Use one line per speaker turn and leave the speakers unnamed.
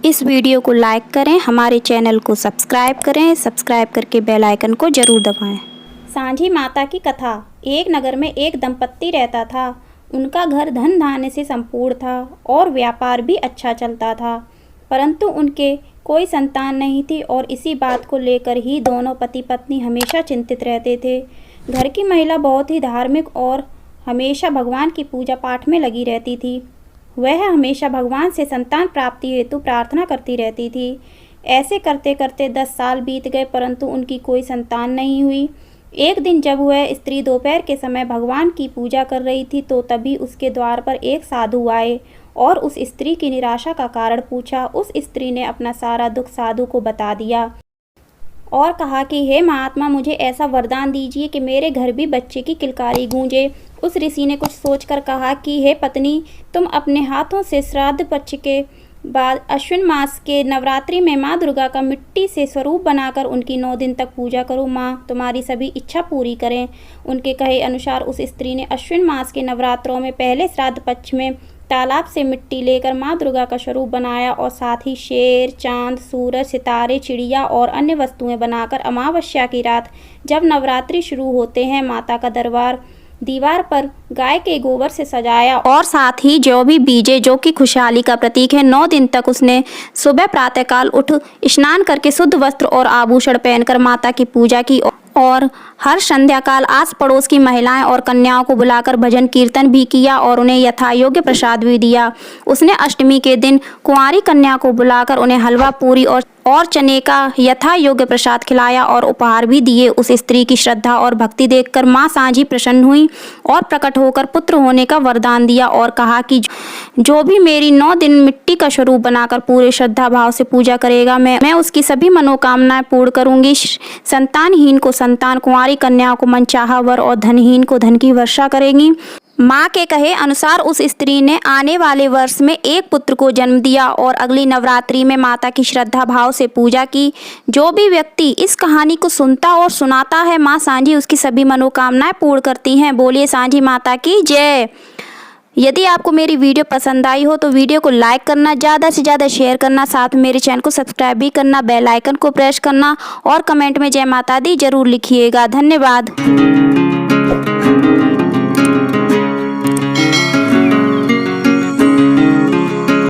इस वीडियो को लाइक करें, हमारे चैनल को सब्सक्राइब करें, सब्सक्राइब करके बेल आइकन को ज़रूर दबाएं। सांझी माता की कथा। एक नगर में एक दंपत्ति रहता था। उनका घर धन धान्य से संपूर्ण था और व्यापार भी अच्छा चलता था, परंतु उनके कोई संतान नहीं थी और इसी बात को लेकर ही दोनों पति पत्नी हमेशा चिंतित रहते थे। घर की महिला बहुत ही धार्मिक और हमेशा भगवान की पूजा पाठ में लगी रहती थी। वह हमेशा भगवान से संतान प्राप्ति हेतु प्रार्थना करती रहती थी। ऐसे करते करते 10 साल बीत गए, परंतु उनकी कोई संतान नहीं हुई। एक दिन जब वह स्त्री दोपहर के समय भगवान की पूजा कर रही थी, तो तभी उसके द्वार पर एक साधु आए और उस स्त्री की निराशा का कारण पूछा। उस स्त्री ने अपना सारा दुख साधु को बता दिया और कहा कि हे महात्मा, मुझे ऐसा वरदान दीजिए कि मेरे घर भी बच्चे की किलकारी गूंजे। उस ऋषि ने कुछ सोचकर कहा कि हे पत्नी, तुम अपने हाथों से श्राद्ध पक्ष के बाद अश्विन मास के नवरात्रि में माँ दुर्गा का मिट्टी से स्वरूप बनाकर उनकी 9 दिन तक पूजा करो। माँ तुम्हारी सभी इच्छा पूरी करें। उनके कहे अनुसार उस स्त्री ने अश्विन मास के नवरात्रों में पहले श्राद्ध पक्ष में तालाब से मिट्टी लेकर माँ दुर्गा का स्वरूप बनाया और साथ ही शेर, चांद, सूरज, सितारे, चिड़िया और अन्य वस्तुएं बनाकर अमावस्या की रात जब नवरात्रि शुरू होते हैं, माता का दरबार दीवार पर गाय के गोबर से सजाया और साथ ही जो भी बीजे जो कि खुशहाली का प्रतीक है, 9 दिन तक उसने सुबह प्रातःकाल उठ स्नान करके शुद्ध वस्त्र और आभूषण पहनकर माता की पूजा की और हर संध्या काल आस पड़ोस की महिलाएं और कन्याओं को बुलाकर भजन कीर्तन भी किया और उन्हें यथा योग्य प्रसाद भी दिया। उसने अष्टमी के दिन कुंवारी कन्या को बुलाकर उन्हें हलवा, पूरी और चने का यथा योग्य प्रसाद खिलाया और उपहार भी दिए। उस स्त्री की श्रद्धा और भक्ति देखकर माँ सांझी प्रसन्न हुई और प्रकट होकर पुत्र होने का वरदान दिया और कहा कि जो भी मेरी 9 दिन मिट्टी का स्वरूप बनाकर पूरे श्रद्धा भाव से पूजा करेगा, मैं उसकी सभी मनोकामनाएं पूर्ण करूंगी। संतानहीन को संतान, कुंवारी कन्याओं को मनचाहा वर और धनहीन को धन की वर्षा करेंगी। माँ के कहे अनुसार उस स्त्री ने आने वाले वर्ष में एक पुत्र को जन्म दिया और अगली नवरात्रि में माता की श्रद्धा भाव से पूजा की। जो भी व्यक्ति इस कहानी को सुनता और सुनाता है, माँ सांझी उसकी सभी मनोकामनाएं पूर्ण करती हैं। बोलिए सांझी माता की जय। यदि आपको मेरी वीडियो पसंद आई हो तो वीडियो को लाइक करना, ज़्यादा से ज़्यादा शेयर करना, साथ में मेरे चैनल को सब्सक्राइब भी करना, बेल आइकन को प्रेस करना और कमेंट में जय माता दी जरूर लिखिएगा। धन्यवाद।